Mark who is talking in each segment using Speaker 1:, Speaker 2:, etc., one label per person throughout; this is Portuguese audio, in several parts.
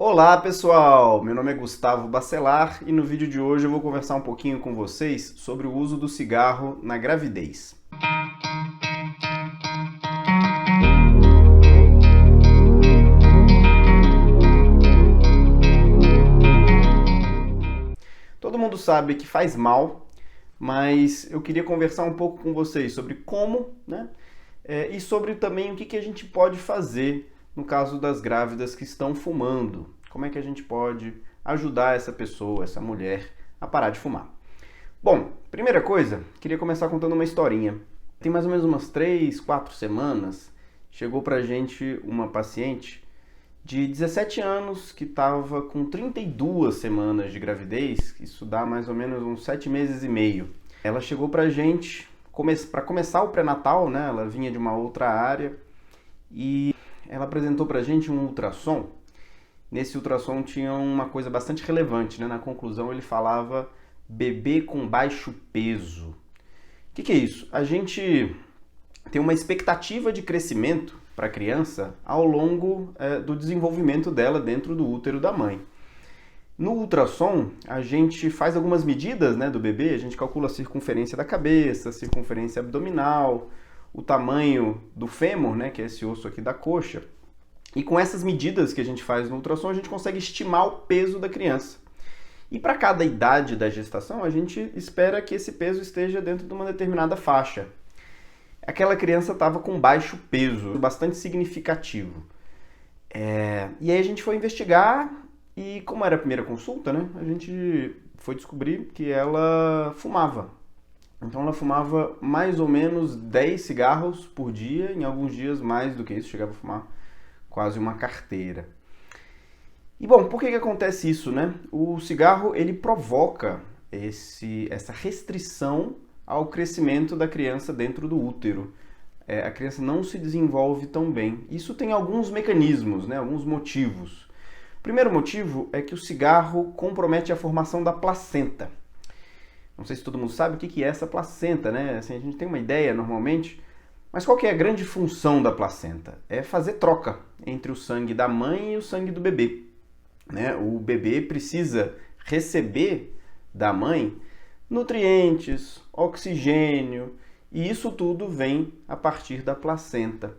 Speaker 1: Olá pessoal, meu nome é Gustavo Bacelar e no vídeo de hoje eu vou conversar um pouquinho com vocês sobre o uso do cigarro na gravidez. Todo mundo sabe que faz mal, mas eu queria conversar um pouco com vocês sobre como, né? E sobre também o que a gente pode fazer no caso das grávidas que estão fumando. Como é que a gente pode ajudar essa pessoa, essa mulher, a parar de fumar. Bom, primeira coisa, queria começar contando uma historinha. Tem mais ou menos umas 3, 4 semanas, chegou pra gente uma paciente de 17 anos que estava com 32 semanas de gravidez, isso dá mais ou menos uns 7 meses e meio. Ela chegou pra gente para começar o pré-natal, né? Ela vinha de uma outra área e ela apresentou pra gente um ultrassom. Nesse ultrassom tinha uma coisa bastante relevante, né? Na conclusão ele falava bebê com baixo peso. O que é isso? A gente tem uma expectativa de crescimento para a criança ao longo do desenvolvimento dela dentro do útero da mãe. No ultrassom, a gente faz algumas medidas, né, do bebê, a gente calcula a circunferência da cabeça, a circunferência abdominal, o tamanho do fêmur, né, que é esse osso aqui da coxa. E com essas medidas que a gente faz no ultrassom, a gente consegue estimar o peso da criança. E para cada idade da gestação, a gente espera que esse peso esteja dentro de uma determinada faixa. Aquela criança estava com baixo peso, bastante significativo. E aí a gente foi investigar e, como era a primeira consulta, né, a gente foi descobrir que ela fumava. Então ela fumava mais ou menos 10 cigarros por dia, em alguns dias mais do que isso, chegava a fumar quase uma carteira. E bom, por que acontece isso, né? O cigarro ele provoca essa restrição ao crescimento da criança dentro do útero. A criança não se desenvolve tão bem. Isso tem alguns mecanismos, né? Alguns motivos. O primeiro motivo é que o cigarro compromete a formação da placenta. Não sei se todo mundo sabe o que é essa placenta, né? Assim, a gente tem uma ideia normalmente, mas qual que é a grande função da placenta? É fazer troca entre o sangue da mãe e o sangue do bebê. Né? O bebê precisa receber da mãe nutrientes, oxigênio, e isso tudo vem a partir da placenta.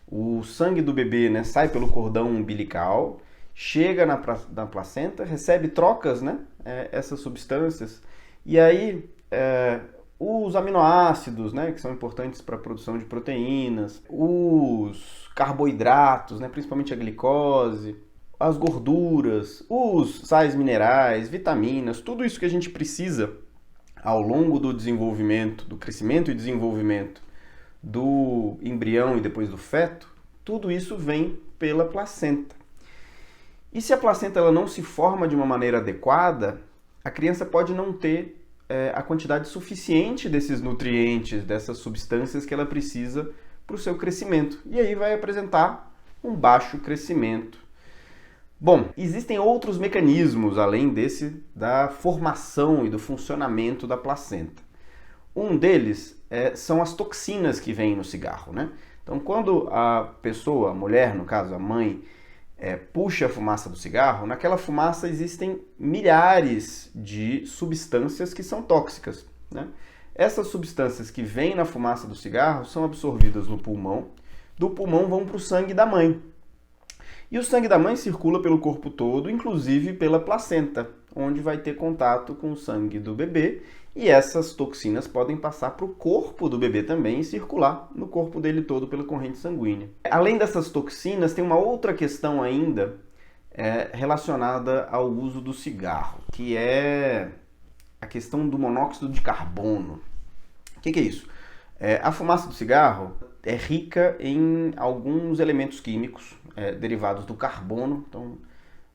Speaker 1: O sangue do bebê, né, sai pelo cordão umbilical, chega na placenta, recebe trocas, né, essas substâncias, e aí os aminoácidos, né, que são importantes para a produção de proteínas, os carboidratos, né, principalmente a glicose, as gorduras, os sais minerais, vitaminas, tudo isso que a gente precisa ao longo do desenvolvimento, do crescimento e desenvolvimento do embrião e depois do feto, tudo isso vem pela placenta. E se a placenta ela não se forma de uma maneira adequada, a criança pode não ter a quantidade suficiente desses nutrientes, dessas substâncias que ela precisa para o seu crescimento. E aí vai apresentar um baixo crescimento. Bom, existem outros mecanismos além desse da formação e do funcionamento da placenta. Um deles são as toxinas que vêm no cigarro, né? Então, quando a pessoa, a mulher, no caso a mãe, puxa a fumaça do cigarro, naquela fumaça existem milhares de substâncias que são tóxicas, né? Essas substâncias que vêm na fumaça do cigarro são absorvidas no pulmão, do pulmão vão para o sangue da mãe. E o sangue da mãe circula pelo corpo todo, inclusive pela placenta, onde vai ter contato com o sangue do bebê, e essas toxinas podem passar para o corpo do bebê também e circular no corpo dele todo pela corrente sanguínea. Além dessas toxinas, tem uma outra questão ainda relacionada ao uso do cigarro, que é a questão do monóxido de carbono. O que é isso? A fumaça do cigarro é rica em alguns elementos químicos derivados do carbono, então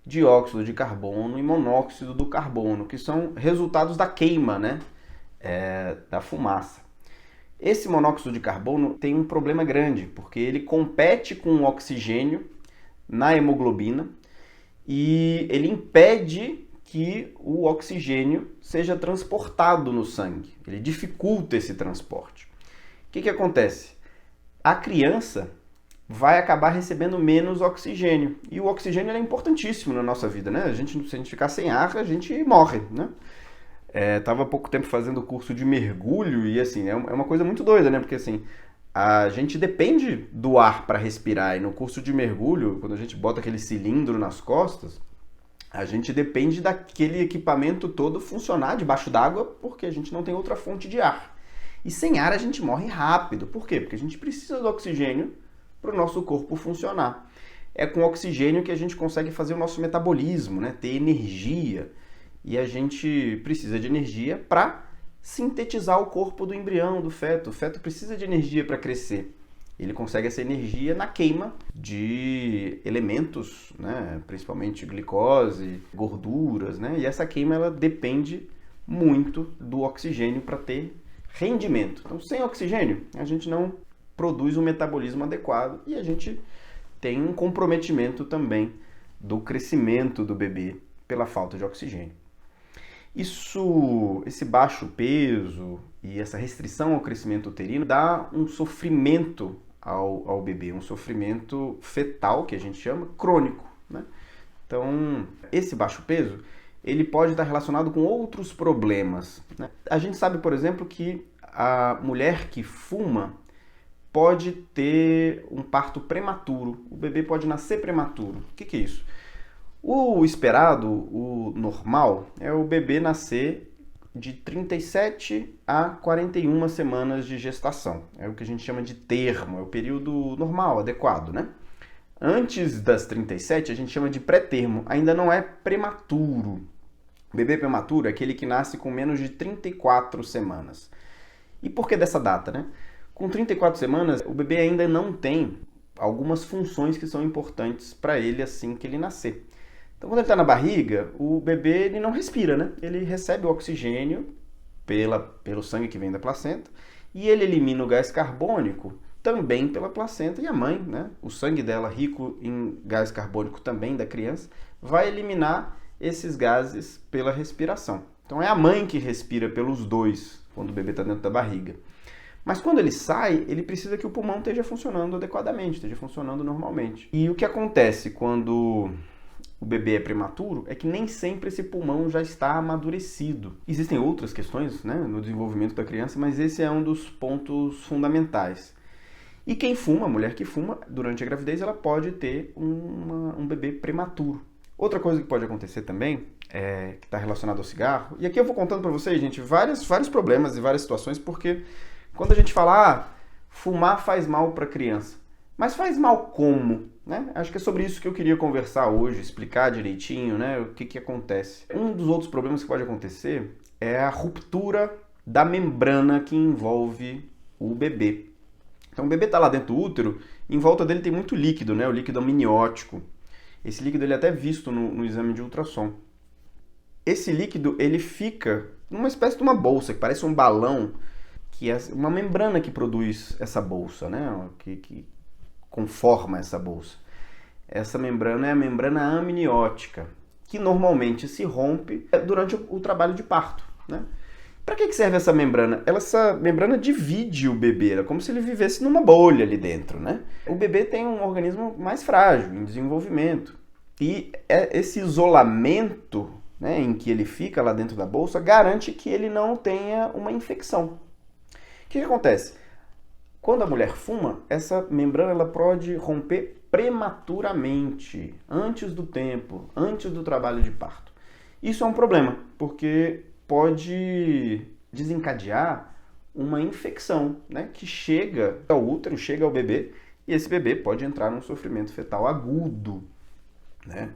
Speaker 1: dióxido de carbono e monóxido do carbono, que são resultados da queima, né, da fumaça. Esse monóxido de carbono tem um problema grande, porque ele compete com o oxigênio na hemoglobina e ele impede que o oxigênio seja transportado no sangue. Ele dificulta esse transporte. O que acontece? A criança vai acabar recebendo menos oxigênio. E o oxigênio ele é importantíssimo na nossa vida, né? Se a gente ficar sem ar, a gente morre, né? Tava há pouco tempo fazendo curso de mergulho e assim, é uma coisa muito doida, né? Porque assim, a gente depende do ar para respirar. E no curso de mergulho, quando a gente bota aquele cilindro nas costas, a gente depende daquele equipamento todo funcionar debaixo d'água, porque a gente não tem outra fonte de ar. E sem ar a gente morre rápido. Por quê? Porque a gente precisa do oxigênio para o nosso corpo funcionar. É com oxigênio que a gente consegue fazer o nosso metabolismo, né? Ter energia. E a gente precisa de energia para sintetizar o corpo do embrião, do feto. O feto precisa de energia para crescer. Ele consegue essa energia na queima de elementos, né? Principalmente glicose, gorduras, né? E essa queima ela depende muito do oxigênio para ter rendimento. Então, sem oxigênio, a gente não produz um metabolismo adequado e a gente tem um comprometimento também do crescimento do bebê pela falta de oxigênio. Esse baixo peso e essa restrição ao crescimento uterino dá um sofrimento ao bebê, um sofrimento fetal, que a gente chama, crônico, né? Então, esse baixo peso, ele pode estar relacionado com outros problemas, né? A gente sabe, por exemplo, que a mulher que fuma pode ter um parto prematuro, o bebê pode nascer prematuro. O que é isso? O esperado, o normal, é o bebê nascer de 37 a 41 semanas de gestação. É o que a gente chama de termo, é o período normal, adequado, né? Antes das 37, a gente chama de pré-termo, ainda não é prematuro. O bebê prematuro é aquele que nasce com menos de 34 semanas. E por que dessa data, né? Com 34 semanas, o bebê ainda não tem algumas funções que são importantes para ele assim que ele nascer. Então, quando ele está na barriga, o bebê ele não respira, né? Ele recebe o oxigênio pelo sangue que vem da placenta e ele elimina o gás carbônico também pela placenta e a mãe, né? O sangue dela, rico em gás carbônico também da criança, vai eliminar esses gases pela respiração. Então, é a mãe que respira pelos dois quando o bebê está dentro da barriga. Mas quando ele sai, ele precisa que o pulmão esteja funcionando adequadamente, esteja funcionando normalmente. E o que acontece quando o bebê é prematuro é que nem sempre esse pulmão já está amadurecido. Existem outras questões, né, no desenvolvimento da criança, mas esse é um dos pontos fundamentais. E quem fuma, a mulher que fuma, durante a gravidez, ela pode ter um bebê prematuro. Outra coisa que pode acontecer também, que está relacionado ao cigarro, e aqui eu vou contando para vocês, gente, vários problemas e várias situações, porque quando a gente fala, fumar faz mal para a criança, mas faz mal como? Né? Acho que é sobre isso que eu queria conversar hoje, explicar direitinho, né, o que acontece. Um dos outros problemas que pode acontecer é a ruptura da membrana que envolve o bebê. Então o bebê está lá dentro do útero, em volta dele tem muito líquido, né, o líquido amniótico. Esse líquido ele é até visto no exame de ultrassom. Esse líquido ele fica numa espécie de uma bolsa, que parece um balão, que é uma membrana que produz essa bolsa, né, que conforma essa bolsa. Essa membrana é a membrana amniótica, que normalmente se rompe durante o trabalho de parto, né? Para que serve essa membrana? Essa membrana divide o bebê, é como se ele vivesse numa bolha ali dentro, né? O bebê tem um organismo mais frágil, em desenvolvimento. E esse isolamento, né, em que ele fica lá dentro da bolsa garante que ele não tenha uma infecção. O que acontece? Quando a mulher fuma, essa membrana ela pode romper prematuramente, antes do tempo, antes do trabalho de parto. Isso é um problema, porque pode desencadear uma infecção, né, que chega ao útero, chega ao bebê, e esse bebê pode entrar num sofrimento fetal agudo, né?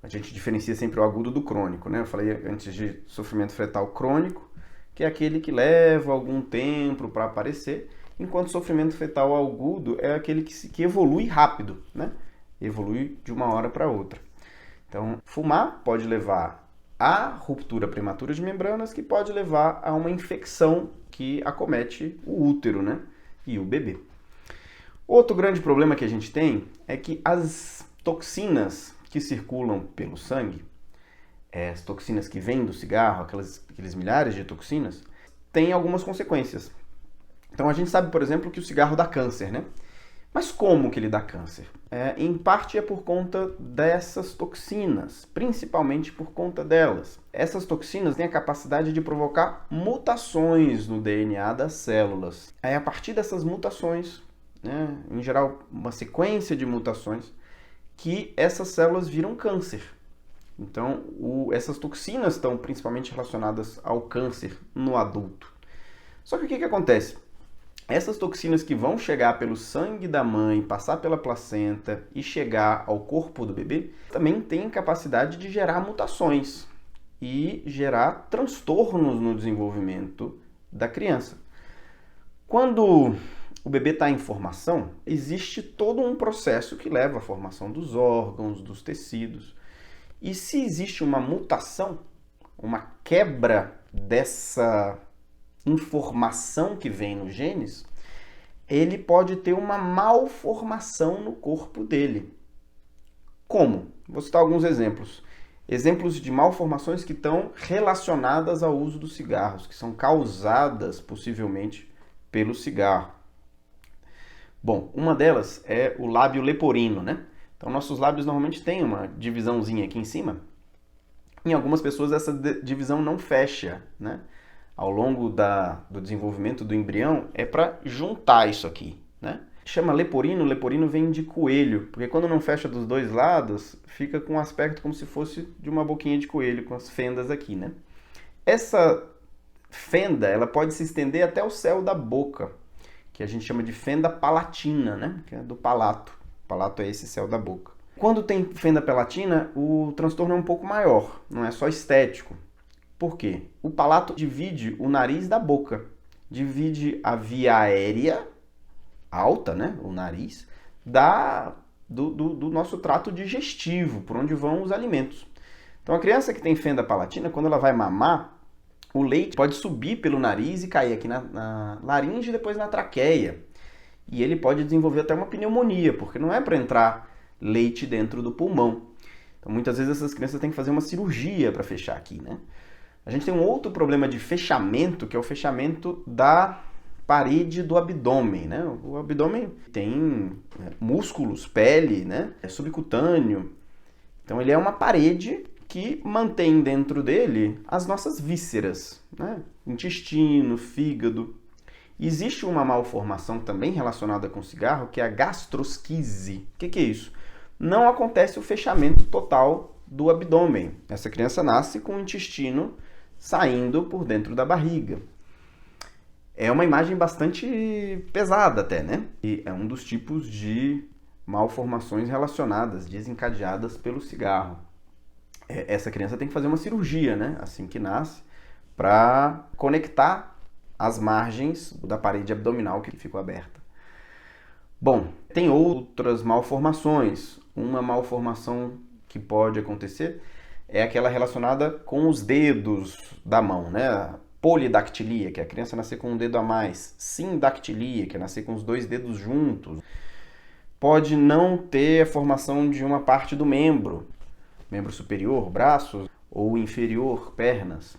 Speaker 1: A gente diferencia sempre o agudo do crônico, né? Eu falei antes de sofrimento fetal crônico, que é aquele que leva algum tempo para aparecer, enquanto sofrimento fetal agudo é aquele que evolui rápido, né? Evolui de uma hora para outra. Então, fumar pode levar à ruptura prematura de membranas, que pode levar a uma infecção que acomete o útero, né? E o bebê. Outro grande problema que a gente tem é que as toxinas que circulam pelo sangue, as toxinas que vêm do cigarro, aqueles milhares de toxinas, têm algumas consequências. Então a gente sabe, por exemplo, que o cigarro dá câncer, né? Mas como que ele dá câncer? Em parte é por conta dessas toxinas, principalmente por conta delas. Essas toxinas têm a capacidade de provocar mutações no DNA das células. Aí, a partir dessas mutações, né, em geral, uma sequência de mutações, que essas células viram câncer. Então, essas toxinas estão principalmente relacionadas ao câncer no adulto. Só que o que acontece? Essas toxinas que vão chegar pelo sangue da mãe, passar pela placenta e chegar ao corpo do bebê, também têm capacidade de gerar mutações e gerar transtornos no desenvolvimento da criança. Quando o bebê está em formação, existe todo um processo que leva à formação dos órgãos, dos tecidos. E se existe uma mutação, uma quebra dessa informação que vem nos genes, ele pode ter uma malformação no corpo dele. Como? Vou citar alguns exemplos. Exemplos de malformações que estão relacionadas ao uso dos cigarros, que são causadas possivelmente pelo cigarro. Bom, uma delas é o lábio leporino, né? Então, nossos lábios normalmente têm uma divisãozinha aqui em cima. Em algumas pessoas essa divisão não fecha, né? Ao longo do desenvolvimento do embrião, é para juntar isso aqui, né? Chama leporino, leporino vem de coelho, porque quando não fecha dos dois lados, fica com um aspecto como se fosse de uma boquinha de coelho, com as fendas aqui, né? Essa fenda, ela pode se estender até o céu da boca, que a gente chama de fenda palatina, né? Que é do palato. O palato é esse céu da boca. Quando tem fenda palatina, o transtorno é um pouco maior, não é só estético. Por quê? O palato divide o nariz da boca, divide a via aérea alta, né, o nariz, do nosso trato digestivo, por onde vão os alimentos. Então, a criança que tem fenda palatina, quando ela vai mamar, o leite pode subir pelo nariz e cair aqui na laringe e depois na traqueia. E ele pode desenvolver até uma pneumonia, porque não é para entrar leite dentro do pulmão. Então, muitas vezes essas crianças têm que fazer uma cirurgia para fechar aqui, né? A gente tem um outro problema de fechamento, que é o fechamento da parede do abdômen, né? O abdômen tem músculos, pele, né? É subcutâneo. Então ele é uma parede que mantém dentro dele as nossas vísceras, né? Intestino, fígado. Existe uma malformação também relacionada com o cigarro, que é a gastrosquise. O que é isso? Não acontece o fechamento total do abdômen. Essa criança nasce com o intestino saindo por dentro da barriga. É uma imagem bastante pesada até, né? E é um dos tipos de malformações relacionadas, desencadeadas pelo cigarro. Essa criança tem que fazer uma cirurgia, né? Assim que nasce, para conectar as margens da parede abdominal que ficou aberta. Bom, tem outras malformações. Uma malformação que pode acontecer é aquela relacionada com os dedos da mão, né? Polidactilia, que é a criança nascer com um dedo a mais. Sindactilia, que é nascer com os dois dedos juntos. Pode não ter a formação de uma parte do membro superior, braços, ou inferior, pernas.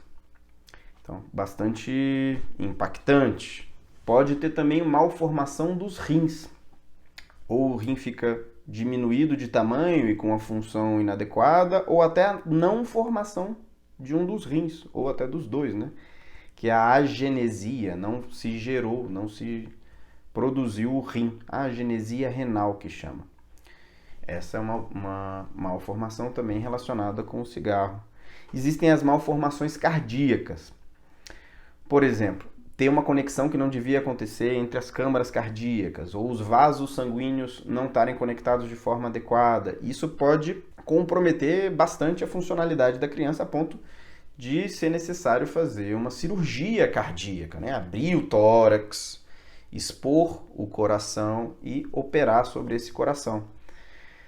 Speaker 1: Então, bastante impactante. Pode ter também malformação dos rins. Ou o rim fica diminuído de tamanho e com a função inadequada, ou até a não formação de um dos rins, ou até dos dois, né? Que é a agenesia, não se gerou, não se produziu o rim. A agenesia renal que chama. Essa é uma malformação também relacionada com o cigarro. Existem as malformações cardíacas. Por exemplo, ter uma conexão que não devia acontecer entre as câmaras cardíacas, ou os vasos sanguíneos não estarem conectados de forma adequada. Isso pode comprometer bastante a funcionalidade da criança a ponto de ser necessário fazer uma cirurgia cardíaca, né? Abrir o tórax, expor o coração e operar sobre esse coração.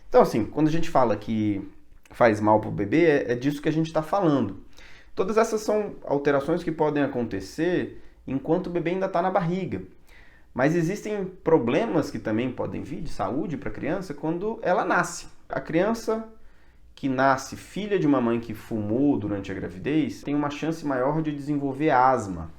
Speaker 1: Então, assim, quando a gente fala que faz mal para o bebê, é disso que a gente está falando. Todas essas são alterações que podem acontecer enquanto o bebê ainda está na barriga. Mas existem problemas que também podem vir de saúde para a criança quando ela nasce. A criança que nasce filha de uma mãe que fumou durante a gravidez tem uma chance maior de desenvolver asma.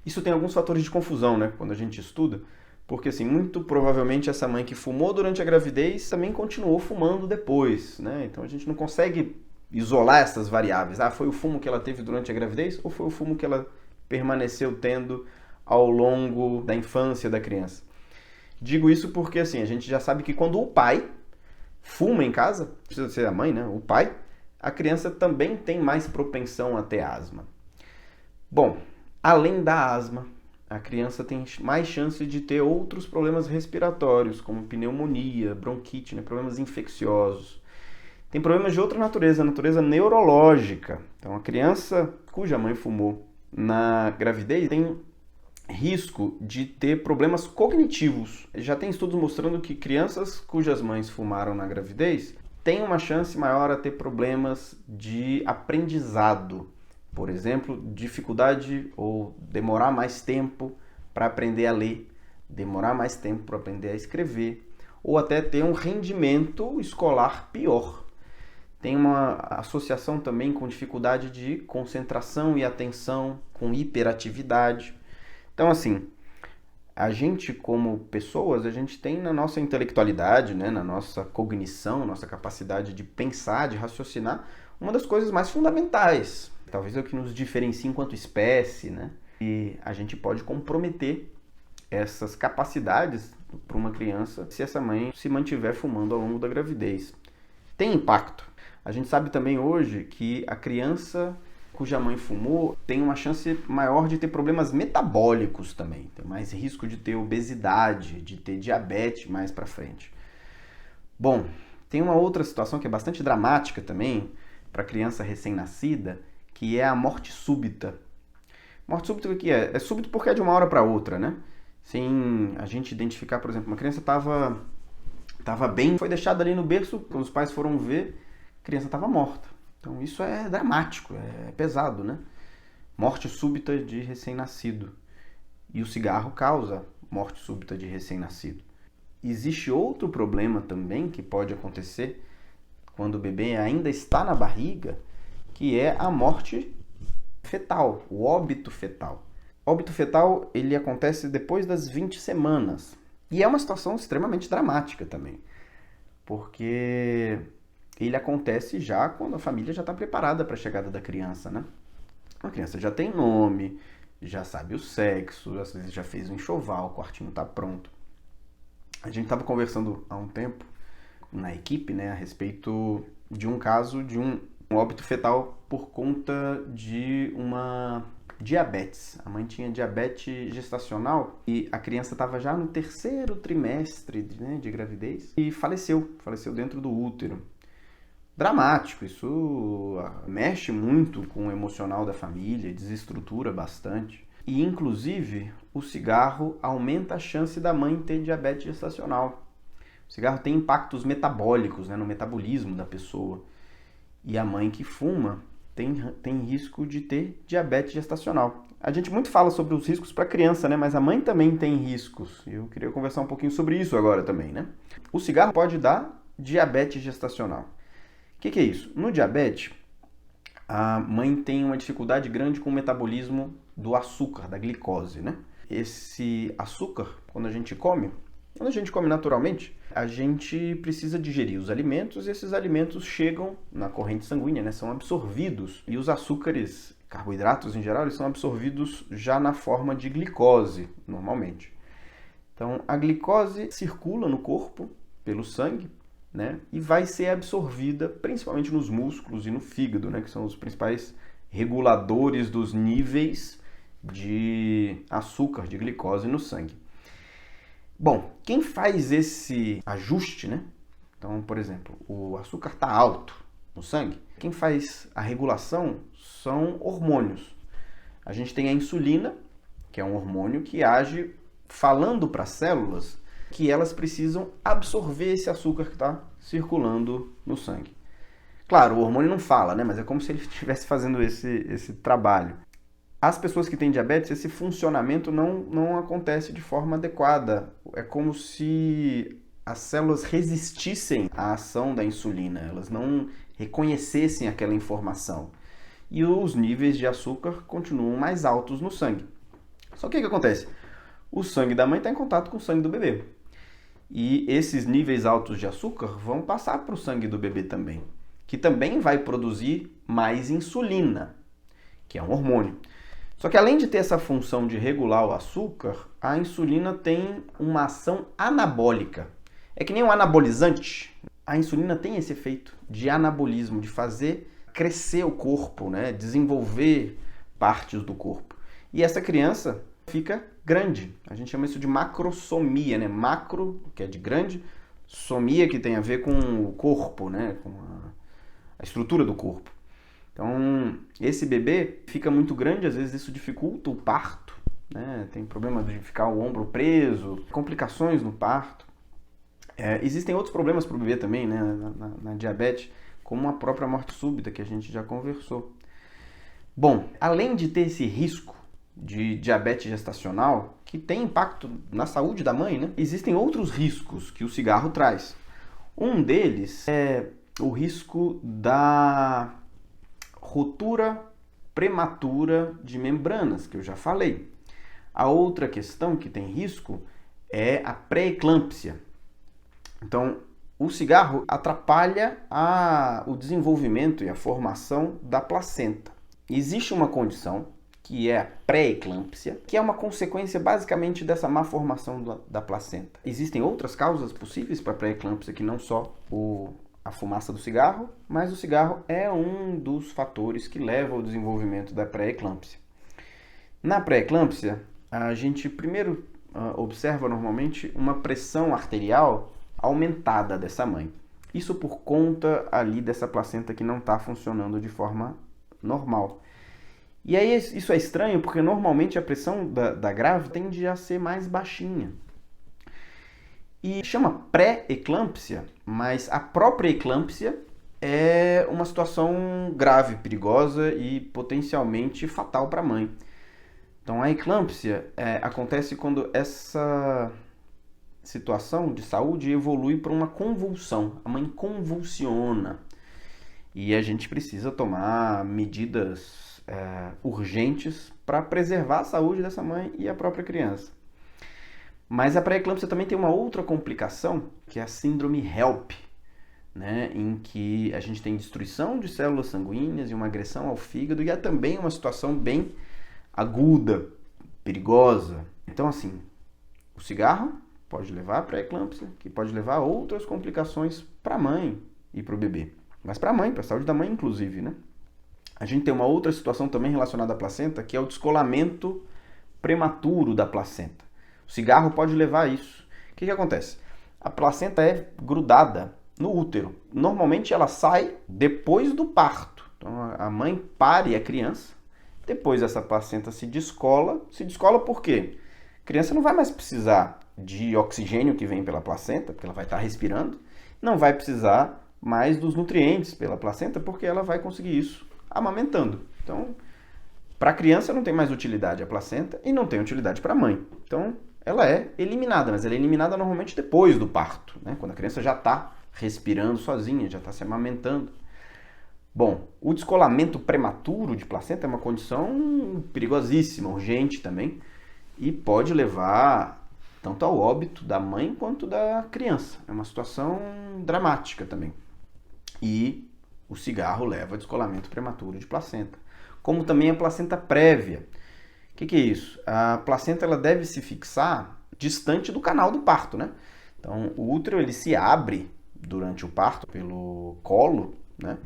Speaker 1: Isso tem alguns fatores de confusão, né, quando a gente estuda, Porque, assim, muito provavelmente essa mãe que fumou durante a gravidez também continuou fumando depois, né? Então a gente não consegue isolar essas variáveis. Ah, foi o fumo que ela teve durante a gravidez ou foi o fumo que ela permaneceu tendo ao longo da infância da criança? Digo isso porque, assim, a gente já sabe que quando o pai fuma em casa, precisa ser a mãe, né? O pai, a criança também tem mais propensão a ter asma. Bom, além da asma, a criança tem mais chance de ter outros problemas respiratórios, como pneumonia, bronquite, né? Problemas infecciosos. Tem problemas de outra natureza, natureza neurológica. Então, a criança cuja mãe fumou na gravidez tem risco de ter problemas cognitivos. Já tem estudos mostrando que crianças cujas mães fumaram na gravidez têm uma chance maior a ter problemas de aprendizado. Por exemplo, dificuldade ou demorar mais tempo para aprender a ler, demorar mais tempo para aprender a escrever, ou até ter um rendimento escolar pior. Tem uma associação também com dificuldade de concentração e atenção, com hiperatividade. Então, assim, a gente como pessoas, a gente tem na nossa intelectualidade, né, na nossa cognição, nossa capacidade de pensar, de raciocinar, uma das coisas mais fundamentais. Talvez é o que nos diferencia enquanto espécie, né? E a gente pode comprometer essas capacidades para uma criança se essa mãe se mantiver fumando ao longo da gravidez. Tem impacto. A gente sabe também hoje que a criança cuja mãe fumou tem uma chance maior de ter problemas metabólicos também. Tem mais risco de ter obesidade, de ter diabetes mais para frente. Bom, tem uma outra situação que é bastante dramática também para a criança recém-nascida, que é a morte súbita. Morte súbita o que é? É súbito porque é de uma hora para outra, né? Sem a gente identificar, por exemplo, uma criança estava bem, foi deixada ali no berço, quando os pais foram ver, a criança estava morta. Então isso é dramático, é pesado, né? Morte súbita de recém-nascido. E o cigarro causa morte súbita de recém-nascido. Existe outro problema também que pode acontecer quando o bebê ainda está na barriga, que é a morte fetal, o óbito fetal. O óbito fetal, ele acontece depois das 20 semanas. E é uma situação extremamente dramática também, porque ele acontece já quando a família já está preparada para a chegada da criança, né? A criança já tem nome, já sabe o sexo, às vezes já fez o enxoval, o quartinho está pronto. A gente estava conversando há um tempo na equipe, né, a respeito de um caso de um óbito fetal por conta de uma diabetes. A mãe tinha diabetes gestacional e a criança estava já no 3º trimestre, né, de gravidez e faleceu dentro do útero. Dramático, isso mexe muito com o emocional da família, desestrutura bastante. E, inclusive, o cigarro aumenta a chance da mãe ter diabetes gestacional. O cigarro tem impactos metabólicos, né, no metabolismo da pessoa. E a mãe que fuma tem risco de ter diabetes gestacional. A gente muito fala sobre os riscos para a criança, né, mas a mãe também tem riscos. Eu queria conversar um pouquinho sobre isso agora também, né? O cigarro pode dar diabetes gestacional. O que é isso? No diabetes, a mãe tem uma dificuldade grande com o metabolismo do açúcar, da glicose, né? Esse açúcar, quando a gente come naturalmente, a gente precisa digerir os alimentos e esses alimentos chegam na corrente sanguínea, né? São absorvidos. E os açúcares, carboidratos em geral, eles são absorvidos já na forma de glicose, normalmente. Então, a glicose circula no corpo pelo sangue, né? E vai ser absorvida principalmente nos músculos e no fígado, né? Que são os principais reguladores dos níveis de açúcar, de glicose no sangue. Bom, quem faz esse ajuste, né? Então, por exemplo, o açúcar está alto no sangue. Quem faz a regulação são hormônios. A gente tem a insulina, que é um hormônio que age falando para as células que elas precisam absorver esse açúcar que está circulando no sangue. Claro, o hormônio não fala, né? Mas é como se ele estivesse fazendo esse trabalho. As pessoas que têm diabetes, esse funcionamento não acontece de forma adequada. É como se as células resistissem à ação da insulina, elas não reconhecessem aquela informação. E os níveis de açúcar continuam mais altos no sangue. Só que o que acontece? o sangue da mãe está em contato com o sangue do bebê. E esses níveis altos de açúcar vão passar para o sangue do bebê também, que também vai produzir mais insulina, que é um hormônio. Só que além de ter essa função de regular o açúcar, a insulina tem uma ação anabólica. É que nem um anabolizante. A insulina tem esse efeito de anabolismo, de fazer crescer o corpo, né? Desenvolver partes do corpo. E essa criança fica grande. A gente chama isso de macrosomia, né? Macro, que é de grande, somia, que tem a ver com o corpo, né? Com a estrutura do corpo. Então, esse bebê fica muito grande, às vezes isso dificulta o parto, né? Tem problema de ficar o ombro preso, complicações no parto. Existem outros problemas para o bebê também, né? Na diabetes, como a própria morte súbita, que a gente já conversou. Bom, além de ter esse risco de diabetes gestacional, que tem impacto na saúde da mãe, né? Existem outros riscos que o cigarro traz. Um deles é o risco da ruptura prematura de membranas, que eu já falei. A outra questão que tem risco é a pré-eclâmpsia. Então, o cigarro atrapalha o desenvolvimento e a formação da placenta. Existe uma condição, que é a pré-eclâmpsia, que é uma consequência basicamente dessa má formação da placenta. Existem outras causas possíveis para a pré-eclâmpsia, que não só a fumaça do cigarro, mas o cigarro é um dos fatores que leva ao desenvolvimento da pré-eclâmpsia. Na pré-eclâmpsia, a gente primeiro observa normalmente uma pressão arterial aumentada dessa mãe. Isso por conta ali dessa placenta que não está funcionando de forma normal. E aí isso é estranho porque normalmente a pressão da grávida tende a ser mais baixinha. E chama pré-eclâmpsia, mas a própria eclâmpsia é uma situação grave, perigosa e potencialmente fatal para a mãe. Então a eclâmpsia acontece quando essa situação de saúde evolui para uma convulsão. A mãe convulsiona e a gente precisa tomar medidas urgentes para preservar a saúde dessa mãe e a própria criança. Mas a pré-eclâmpsia também tem uma outra complicação, que é a síndrome HELP, né? Em que a gente tem destruição de células sanguíneas e uma agressão ao fígado, e é também uma situação bem aguda, perigosa. Então, assim, o cigarro pode levar a pré-eclâmpsia, que pode levar a outras complicações para a mãe e para o bebê. Mas para a mãe, para a saúde da mãe, inclusive, né? A gente tem uma outra situação também relacionada à placenta, que é o descolamento prematuro da placenta. O cigarro pode levar a isso. O que acontece? A placenta é grudada no útero. Normalmente ela sai depois do parto. Então a mãe pare a criança, depois essa placenta se descola. Se descola por quê? A criança não vai mais precisar de oxigênio que vem pela placenta, porque ela vai estar respirando. Não vai precisar mais dos nutrientes pela placenta, porque ela vai conseguir isso amamentando. Então, para a criança não tem mais utilidade a placenta e não tem utilidade para a mãe. Então, ela é eliminada, mas ela é eliminada normalmente depois do parto, né? Quando a criança já está respirando sozinha, já está se amamentando. Bom, o descolamento prematuro de placenta é uma condição perigosíssima, urgente também, e pode levar tanto ao óbito da mãe quanto da criança. É uma situação dramática também. E o cigarro leva a descolamento prematuro de placenta. Como também a placenta prévia. O que é isso? A placenta ela deve se fixar distante do canal do parto, né? Então, o útero ele se abre durante o parto pelo colo, né?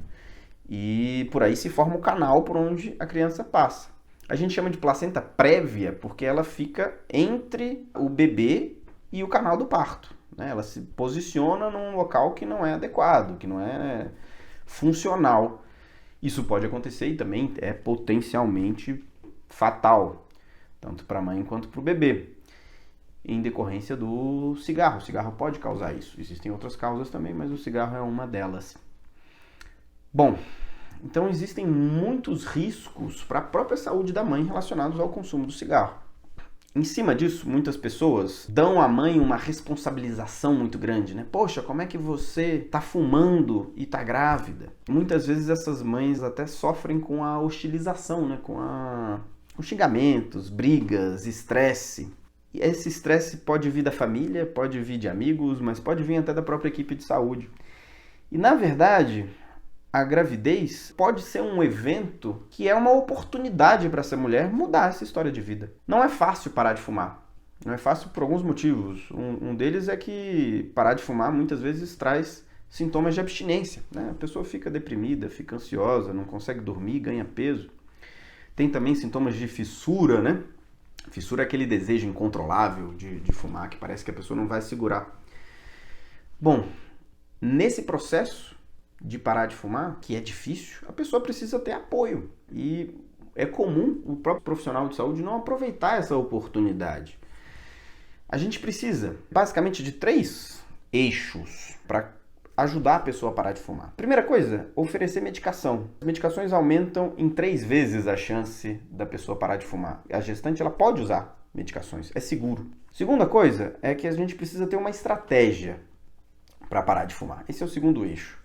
Speaker 1: E por aí se forma o canal por onde a criança passa. A gente chama de placenta prévia porque ela fica entre o bebê e o canal do parto, né? Ela se posiciona num local que não é adequado, que não é funcional. Isso pode acontecer e também é potencialmente fatal, tanto para a mãe quanto para o bebê, em decorrência do cigarro. O cigarro pode causar isso. Existem outras causas também, mas o cigarro é uma delas. Bom, então existem muitos riscos para a própria saúde da mãe relacionados ao consumo do cigarro. Em cima disso, muitas pessoas dão à mãe uma responsabilização muito grande, né? Poxa, como é que você está fumando e está grávida? Muitas vezes essas mães até sofrem com a hostilização, né? Com xingamentos, brigas, estresse. E esse estresse pode vir da família, pode vir de amigos, mas pode vir até da própria equipe de saúde. E na verdade, a gravidez pode ser um evento que é uma oportunidade para essa mulher mudar essa história de vida. Não é fácil parar de fumar. Não é fácil por alguns motivos. Um deles é que parar de fumar muitas vezes traz sintomas de abstinência, né? A pessoa fica deprimida, fica ansiosa, não consegue dormir, ganha peso. Tem também sintomas de fissura, né? Fissura é aquele desejo incontrolável de fumar, que parece que a pessoa não vai segurar. Bom, nesse processo de parar de fumar, que é difícil, a pessoa precisa ter apoio. E é comum o próprio profissional de saúde não aproveitar essa oportunidade. A gente precisa, basicamente, de 3 eixos para ajudar a pessoa a parar de fumar. Primeira coisa, oferecer medicação. As medicações aumentam em 3 vezes a chance da pessoa parar de fumar. A gestante ela pode usar medicações, é seguro. Segunda coisa é que a gente precisa ter uma estratégia para parar de fumar. Esse é o segundo eixo.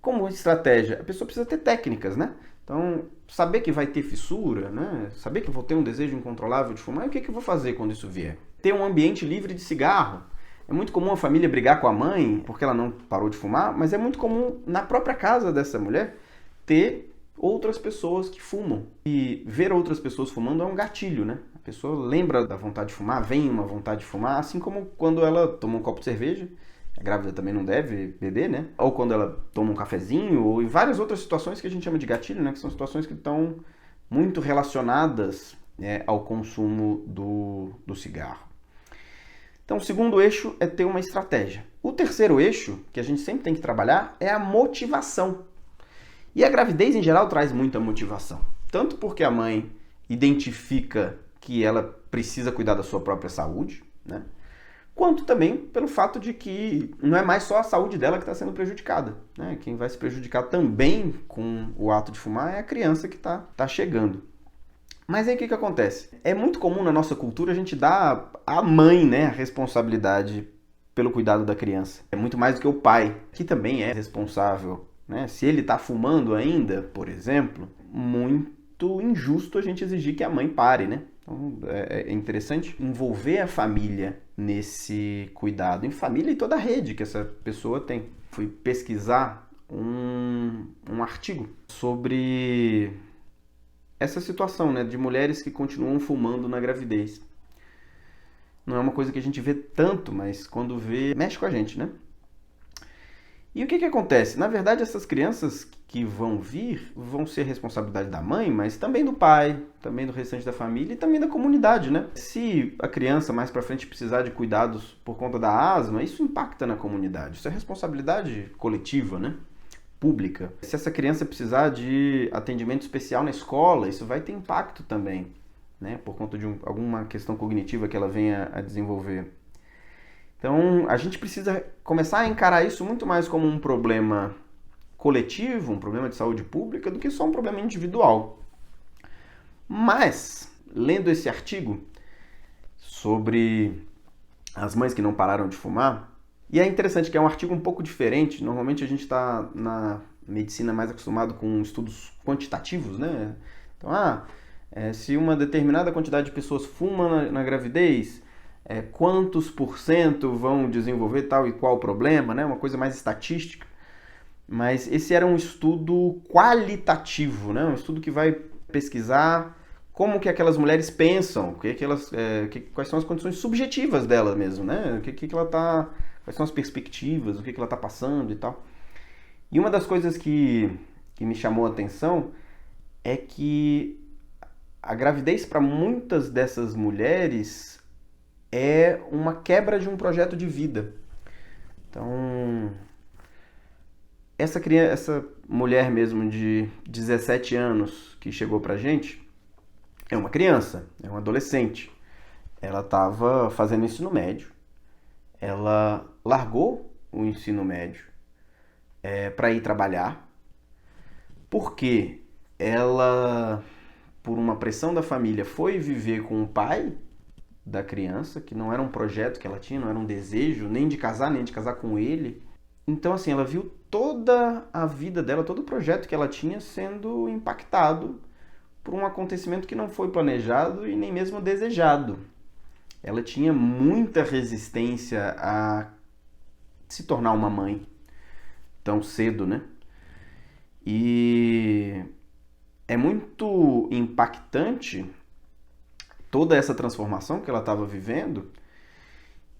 Speaker 1: Como estratégia, a pessoa precisa ter técnicas, né? Então, saber que vai ter fissura, né? Saber que vou ter um desejo incontrolável de fumar, e o que eu vou fazer quando isso vier? Ter um ambiente livre de cigarro. É muito comum a família brigar com a mãe porque ela não parou de fumar, mas é muito comum na própria casa dessa mulher ter outras pessoas que fumam. E ver outras pessoas fumando é um gatilho, né? A pessoa lembra da vontade de fumar, vem uma vontade de fumar, assim como quando ela toma um copo de cerveja. A grávida também não deve beber, né? Ou quando ela toma um cafezinho, ou em várias outras situações que a gente chama de gatilho, né? Que são situações que estão muito relacionadas, né, ao consumo do cigarro. Então, o segundo eixo é ter uma estratégia. O terceiro eixo, que a gente sempre tem que trabalhar, é a motivação. E a gravidez, em geral, traz muita motivação. Tanto porque a mãe identifica que ela precisa cuidar da sua própria saúde, né? Quanto também pelo fato de que não é mais só a saúde dela que está sendo prejudicada, né? Quem vai se prejudicar também com o ato de fumar é a criança que está chegando. Mas aí o que acontece? É muito comum na nossa cultura a gente dar à mãe, né, a responsabilidade pelo cuidado da criança. É muito mais do que o pai, que também é responsável, né? Se ele está fumando ainda, por exemplo, muito injusto a gente exigir que a mãe pare, né? Então, é interessante envolver a família nesse cuidado, em família e toda a rede que essa pessoa tem. Fui pesquisar um artigo sobre essa situação, né, de mulheres que continuam fumando na gravidez. Não é uma coisa que a gente vê tanto, mas quando vê, mexe com a gente, né? E o que acontece? Na verdade, essas crianças que vão vir vão ser responsabilidade da mãe, mas também do pai, também do restante da família e também da comunidade, né? Se a criança mais pra frente precisar de cuidados por conta da asma, isso impacta na comunidade. Isso é responsabilidade coletiva, né? Pública. Se essa criança precisar de atendimento especial na escola, isso vai ter impacto também, né? Por conta de alguma questão cognitiva que ela venha a desenvolver. Então, a gente precisa começar a encarar isso muito mais como um problema coletivo, um problema de saúde pública, do que só um problema individual. Mas, lendo esse artigo sobre as mães que não pararam de fumar, e é interessante que é um artigo um pouco diferente. Normalmente a gente está na medicina mais acostumado com estudos quantitativos, né? Então, se uma determinada quantidade de pessoas fuma na gravidez, quantos por cento vão desenvolver tal e qual problema, né? Uma coisa mais estatística. Mas esse era um estudo qualitativo, né? Um estudo que vai pesquisar como que aquelas mulheres pensam, quais são as condições subjetivas dela mesmo, né? Quais são as perspectivas, o que ela está passando e tal. E uma das coisas que me chamou a atenção é que a gravidez para muitas dessas mulheres é uma quebra de um projeto de vida. Então, essa mulher mesmo de 17 anos que chegou pra gente é uma criança, é uma adolescente. Ela estava fazendo ensino médio. Ela largou o ensino médio para ir trabalhar, porque ela, por uma pressão da família, foi viver com o pai da criança, que não era um projeto que ela tinha, não era um desejo nem de casar com ele. Então, assim, ela viu toda a vida dela, todo o projeto que ela tinha sendo impactado por um acontecimento que não foi planejado e nem mesmo desejado. ela tinha muita resistência a se tornar uma mãe tão cedo, né? E é muito impactante toda essa transformação que ela estava vivendo.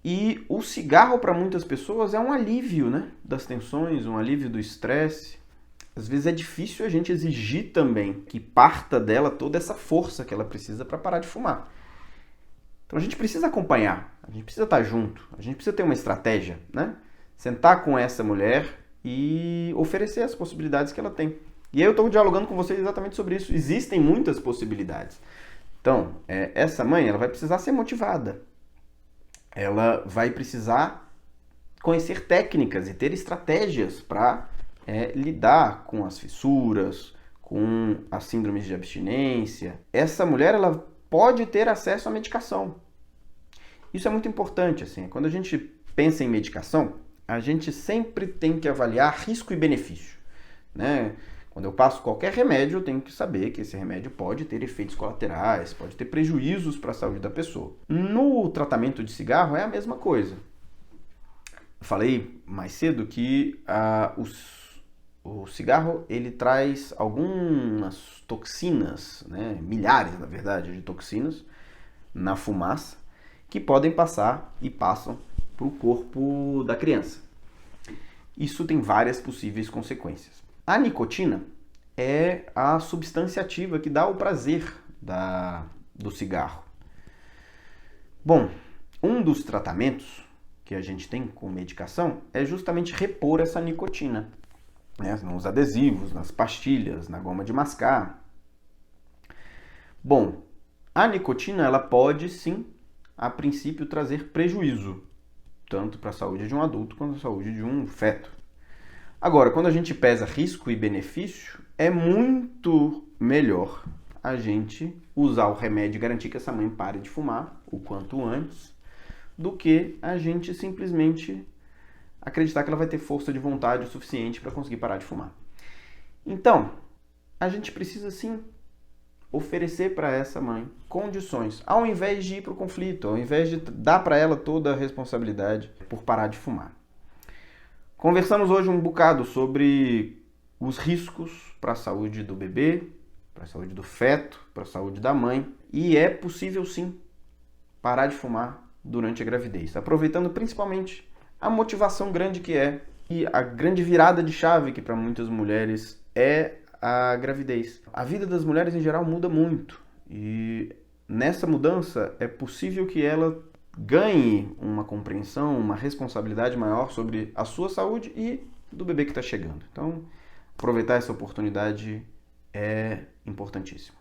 Speaker 1: E o cigarro, para muitas pessoas, é um alívio, né, das tensões, um alívio do estresse. Às vezes é difícil a gente exigir também que parta dela toda essa força que ela precisa para parar de fumar. Então a gente precisa acompanhar, a gente precisa estar junto, a gente precisa ter uma estratégia, né? Sentar com essa mulher e oferecer as possibilidades que ela tem. E aí eu estou dialogando com vocês exatamente sobre isso. Existem muitas possibilidades. Então, essa mãe, ela vai precisar ser motivada. Ela vai precisar conhecer técnicas e ter estratégias para lidar com as fissuras, com as síndromes de abstinência. Essa mulher, ela pode ter acesso à medicação. Isso é muito importante, assim. Quando a gente pensa em medicação, a gente sempre tem que avaliar risco e benefício, né? Quando eu passo qualquer remédio, eu tenho que saber que esse remédio pode ter efeitos colaterais, pode ter prejuízos para a saúde da pessoa. No tratamento de cigarro é a mesma coisa. Eu falei mais cedo que o cigarro ele traz algumas toxinas, né? Milhares, na verdade, de toxinas na fumaça que podem passar e passam para o corpo da criança. Isso tem várias possíveis consequências. A nicotina é a substância ativa que dá o prazer do cigarro. Bom, um dos tratamentos que a gente tem com medicação é justamente repor essa nicotina, né? Nos adesivos, nas pastilhas, na goma de mascar. Bom, a nicotina ela pode sim, a princípio, trazer prejuízo, tanto para a saúde de um adulto quanto a saúde de um feto. Agora, quando a gente pesa risco e benefício, é muito melhor a gente usar o remédio e garantir que essa mãe pare de fumar o quanto antes, do que a gente simplesmente acreditar que ela vai ter força de vontade o suficiente para conseguir parar de fumar. Então, a gente precisa sim oferecer para essa mãe condições, ao invés de ir para o conflito, ao invés de dar para ela toda a responsabilidade por parar de fumar. Conversamos hoje um bocado sobre os riscos para a saúde do bebê, para a saúde do feto, para a saúde da mãe. E é possível sim parar de fumar durante a gravidez, aproveitando principalmente a motivação grande que é e a grande virada de chave que para muitas mulheres é a gravidez. A vida das mulheres em geral muda muito e nessa mudança é possível que ela ganhe uma compreensão, uma responsabilidade maior sobre a sua saúde e do bebê que está chegando. Então, aproveitar essa oportunidade é importantíssimo.